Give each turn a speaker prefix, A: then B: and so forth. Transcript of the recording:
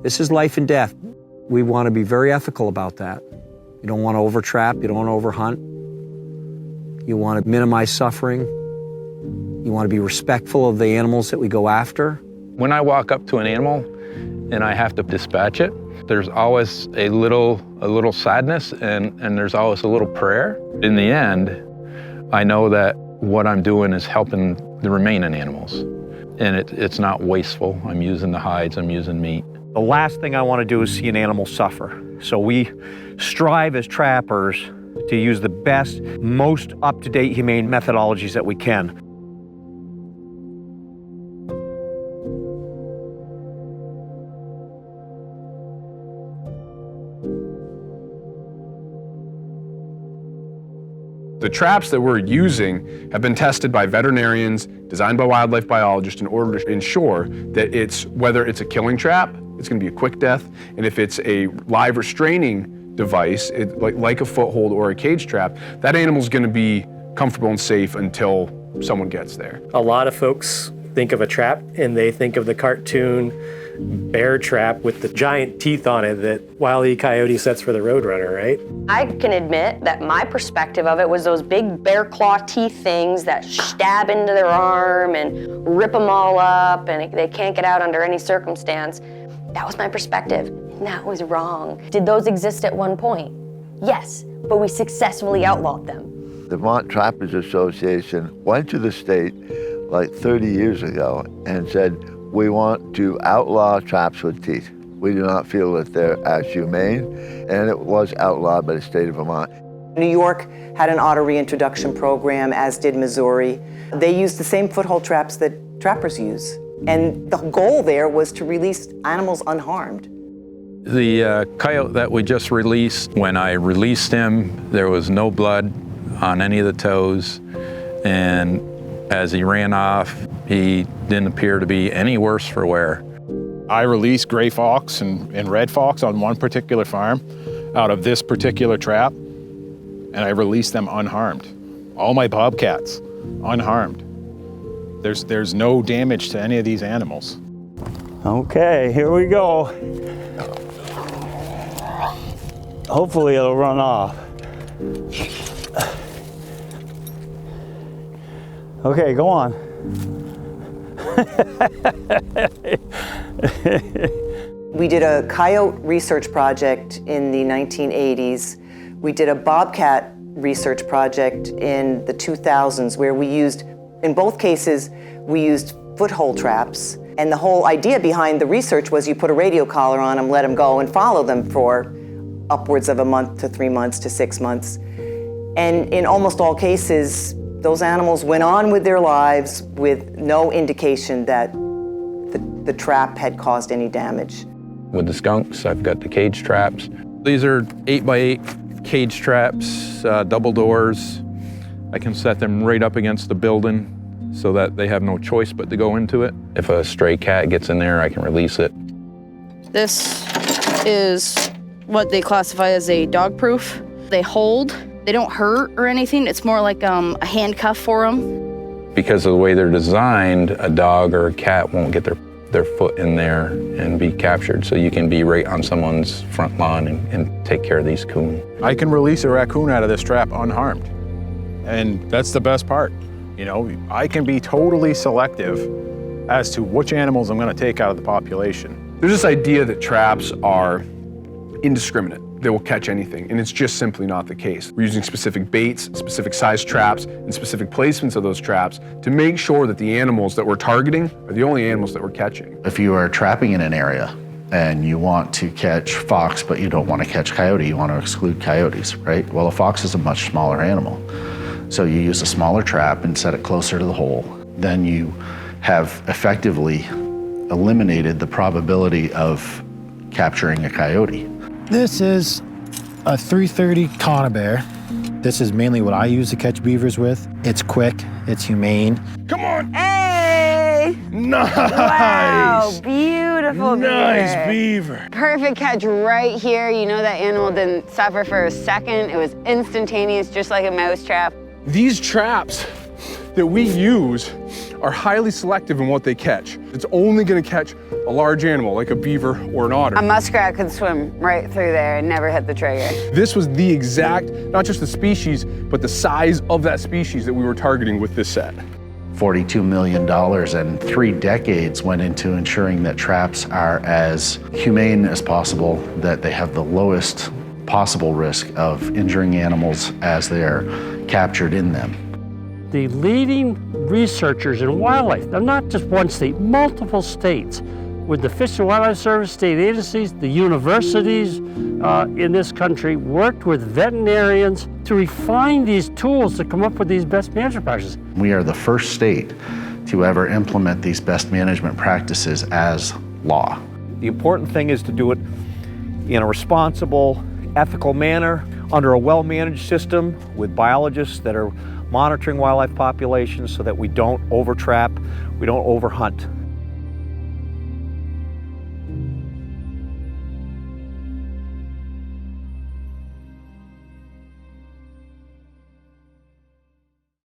A: This is life and death. We want to be very ethical about that. You don't want to over-trap, you don't want to over-hunt. You want to minimize suffering. You want to be respectful of the animals that we go after.
B: When I walk up to an animal and I have to dispatch it, there's always a little sadness and there's always a little prayer. In the end, I know that what I'm doing is helping the remaining animals. And it's not wasteful. I'm using the hides, I'm using meat.
A: The last thing I want to do is see an animal suffer. So we strive as trappers to use the best, most up-to-date humane methodologies that we can.
C: The traps that we're using have been tested by veterinarians, designed by wildlife biologists in order to ensure that whether it's a killing trap, it's going to be a quick death, and if it's a live restraining device, like a foothold or a cage trap, that animal's going to be comfortable and safe until someone gets there.
D: A lot of folks think of a trap and they think of the cartoon bear trap with the giant teeth on it that Wile E. Coyote sets for the Roadrunner, right?
E: I can admit that my perspective of it was those big bear claw teeth things that stab into their arm and rip them all up and they can't get out under any circumstance. That was my perspective, and that was wrong. Did those exist at one point? Yes, but we successfully outlawed them.
F: The Vermont Trappers Association went to the state like 30 years ago and said, we want to outlaw traps with teeth. We do not feel that they're as humane, and it was outlawed by the state of Vermont.
G: New York had an auto reintroduction program, as did Missouri. They used the same foothold traps that trappers use. And the goal there was to release animals unharmed.
B: The coyote that we just released, when I released him, there was no blood on any of the toes. And as he ran off, he didn't appear to be any worse for wear.
H: I released gray fox and red fox on one particular farm out of this particular trap, and I released them unharmed. All my bobcats, unharmed. There's no damage to any of these animals.
I: Okay, here we go. Hopefully it'll run off. Okay, go on.
G: We did a coyote research project in the 1980s. We did a bobcat research project in the 2000s where we used, in both cases, we used foothold traps. And the whole idea behind the research was you put a radio collar on them, let them go, and follow them for upwards of a month to 3 months to 6 months. And in almost all cases, those animals went on with their lives with no indication that the trap had caused any damage.
B: With the skunks, I've got the cage traps. These are 8x8 cage traps, double doors. I can set them right up against the building so that they have no choice but to go into it. If a stray cat gets in there, I can release it.
J: This is what they classify as a dog proof. They hold, they don't hurt or anything. It's more like a handcuff for them.
B: Because of the way they're designed, a dog or a cat won't get their foot in there and be captured. So you can be right on someone's front lawn and take care of these coon.
H: I can release a raccoon out of this trap unharmed. And that's the best part. You know, I can be totally selective as to which animals I'm going to take out of the population.
C: There's this idea that traps are indiscriminate. They will catch anything, and it's just simply not the case. We're using specific baits, specific size traps, and specific placements of those traps to make sure that the animals that we're targeting are the only animals that we're catching.
K: If you are trapping in an area and you want to catch fox, but you don't want to catch coyote, you want to exclude coyotes, right? Well, a fox is a much smaller animal. So you use a smaller trap and set it closer to the hole. Then you have effectively eliminated the probability of capturing a coyote.
L: This is a 330 conibear. This is mainly what I use to catch beavers with. It's quick, it's humane.
C: Come on!
M: Hey!
C: Nice!
M: Wow, beautiful beaver.
C: Nice beaver.
M: Perfect catch right here. You know that animal didn't suffer for a second. It was instantaneous, just like a mouse trap.
C: These traps, that we use are highly selective in what they catch. It's only going to catch a large animal like a beaver or an otter.
M: A muskrat could swim right through there and never hit the trigger.
C: This was the exact, not just the species, but the size of that species that we were targeting with this set.
K: $42 million and 3 decades went into ensuring that traps are as humane as possible, that they have the lowest possible risk of injuring animals as they are captured in them.
N: The leading researchers in wildlife, now not just one state, multiple states, with the Fish and Wildlife Service, state agencies, the universities in this country worked with veterinarians to refine these tools to come up with these best management practices.
K: We are the first state to ever implement these best management practices as law.
A: The important thing is to do it in a responsible, ethical manner, under a well-managed system with biologists that are monitoring wildlife populations so that we don't overtrap, we don't overhunt.